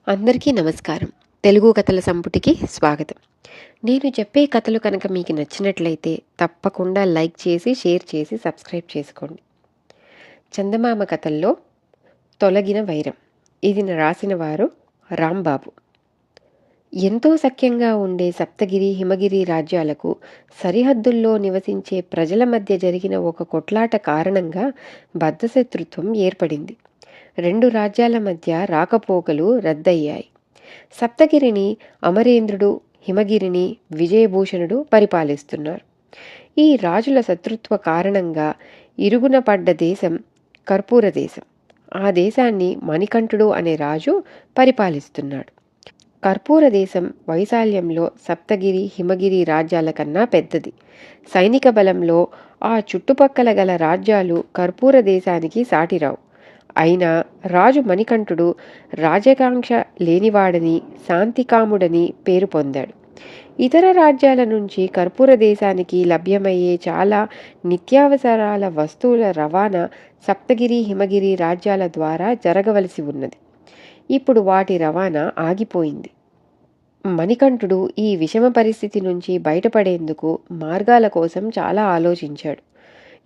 అందరికీ నమస్కారం. తెలుగు కథల సంపుటికి స్వాగతం. నేను చెప్పే కథలు కనుక మీకు నచ్చినట్లయితే తప్పకుండా లైక్ చేసి, షేర్ చేసి, సబ్స్క్రైబ్ చేసుకోండి. చందమామ కథల్లో తొలగిన వైరం. ఇది రాసిన వారు రాంబాబు. ఎంతో సఖ్యంగా ఉండే సప్తగిరి, హిమగిరి రాజ్యాలకు సరిహద్దుల్లో నివసించే ప్రజల మధ్య జరిగిన ఒక కొట్లాట కారణంగా బద్ధశత్రుత్వం ఏర్పడింది. రెండు రాజ్యాల మధ్య రాకపోకలు రద్దయ్యాయి. సప్తగిరిని అమరేంద్రుడు, హిమగిరిని విజయభూషణుడు పరిపాలిస్తున్నారు. ఈ రాజుల శత్రుత్వ కారణంగా ఇరుగున పడ్డ దేశం కర్పూర దేశం. ఆ దేశాన్ని మణికంఠుడు అనే రాజు పరిపాలిస్తున్నాడు. కర్పూర దేశం వైశాల్యంలో సప్తగిరి, హిమగిరి రాజ్యాల కన్నా పెద్దది. సైనిక బలంలో ఆ చుట్టుపక్కల గల రాజ్యాలు కర్పూర దేశానికి సాటిరావు. అయినా రాజు మణికంఠుడు రాజకాంక్ష లేనివాడని, శాంతికాముడని పేరు పొందాడు. ఇతర రాజ్యాల నుంచి కర్పూర దేశానికి లభ్యమయ్యే చాలా నిత్యావసరాల వస్తువుల రవాణా సప్తగిరి, హిమగిరి రాజ్యాల ద్వారా జరగవలసి ఉన్నది. ఇప్పుడు వాటి రవాణా ఆగిపోయింది. మణికంఠుడు ఈ విషమ పరిస్థితి నుంచి బయటపడేందుకు మార్గాల కోసం చాలా ఆలోచించాడు.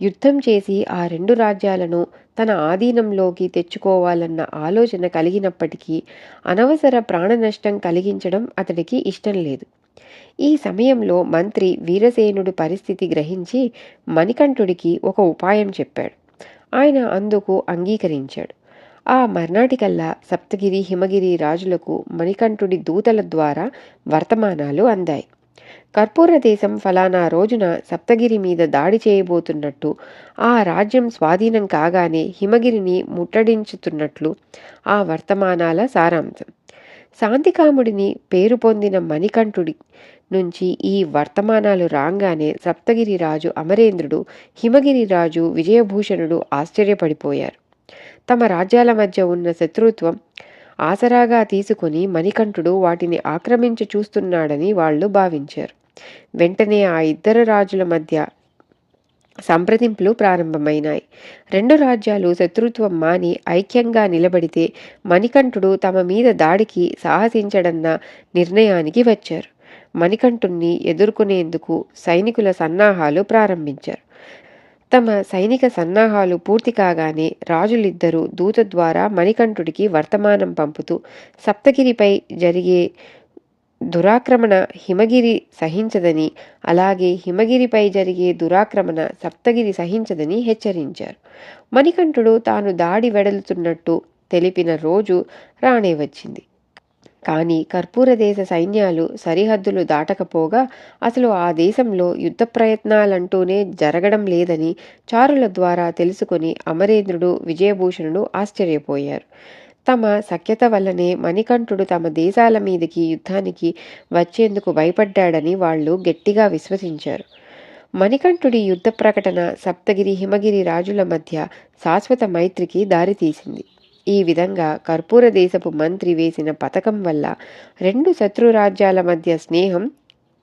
యుద్ధం చేసి ఆ రెండు రాజ్యాలను తన ఆధీనంలోకి తెచ్చుకోవాలన్న ఆలోచన కలిగినప్పటికీ అనవసర ప్రాణ నష్టం కలిగించడం అతడికి ఇష్టం లేదు. ఈ సమయంలో మంత్రి వీరసేనుడు పరిస్థితి గ్రహించి మణికంఠుడికి ఒక ఉపాయం చెప్పాడు. ఆయన అందుకు అంగీకరించాడు. ఆ మర్నాటికల్లా సప్తగిరి, హిమగిరి రాజులకు మణికంఠుడి దూతల ద్వారా వర్తమానాలు అందాయి. కర్పూర దేశం ఫలానా రోజున సప్తగిరి మీద దాడి చేయబోతున్నట్టు, ఆ రాజ్యం స్వాధీనం కాగానే హిమగిరిని ముట్టడించుతున్నట్లు ఆ వర్తమానాల సారాంశం. శాంతికాముడిని పేరు పొందిన మణికంఠుడి నుంచి ఈ వర్తమానాలు రాగానే సప్తగిరి రాజు అమరేంద్రుడు, హిమగిరి రాజు విజయభూషణుడు ఆశ్చర్యపడిపోయారు. తమ రాజ్యాల మధ్య ఉన్న శత్రుత్వం ఆసరాగా తీసుకుని మణికంఠుడు వాటిని ఆక్రమించి చూస్తున్నాడని వాళ్ళు భావించారు. వెంటనే ఆ ఇద్దరు రాజుల మధ్య సంప్రదింపులు ప్రారంభమైనాయి. రెండు రాజ్యాలు శత్రుత్వం మాని ఐక్యంగా నిలబడితే మణికంఠుడు తమ మీద దాడికి సాహసించడన్న నిర్ణయానికి వచ్చారు. మణికంఠుణ్ణి ఎదుర్కొనేందుకు సైనికుల సన్నాహాలు ప్రారంభించారు. తమ సైనిక సన్నాహాలు పూర్తి కాగానే రాజులిద్దరూ దూత ద్వారా మణికంఠుడికి వర్తమానం పంపుతూ సప్తగిరిపై జరిగే దురాక్రమణ హిమగిరి సహించదని, అలాగే హిమగిరిపై జరిగే దురాక్రమణ సప్తగిరి సహించదని హెచ్చరించారు. మణికంఠుడు తాను దాడి వెడలుతున్నట్టు తెలిపిన రోజు రానే వచ్చింది. కానీ కర్పూర దేశ సైన్యాలు సరిహద్దులు దాటకపోగా అసలు ఆ దేశంలో యుద్ధ ప్రయత్నాలంటూనే జరగడం లేదని చారుల ద్వారా తెలుసుకుని అమరేంద్రుడు, విజయభూషణుడు ఆశ్చర్యపోయారు. తమ సఖ్యత వల్లనే మణికంఠుడు తమ దేశాల మీదకి యుద్ధానికి వచ్చేందుకు భయపడ్డాడని వాళ్ళు గట్టిగా విశ్వసించారు. మణికంఠుడి యుద్ధ ప్రకటన సప్తగిరి, హిమగిరి రాజుల మధ్య శాశ్వత మైత్రికి దారితీసింది. ఈ విధంగా కర్పూర దేశపు మంత్రి వేసిన పథకం వల్ల రెండు శత్రు రాజ్యాల మధ్య స్నేహం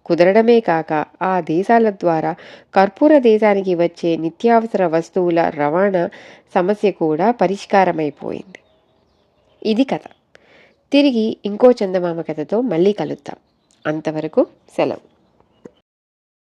కుదరడమే కాక ఆ దేశాల ద్వారా కర్పూర దేశానికి వచ్చే నిత్యావసర వస్తువుల రవాణా సమస్య కూడా పరిష్కారమైపోయింది. ఇది కథ. తిరిగి ఇంకో చందమామ కథతో మళ్ళీ కలుద్దాం. అంతవరకు సెలవు.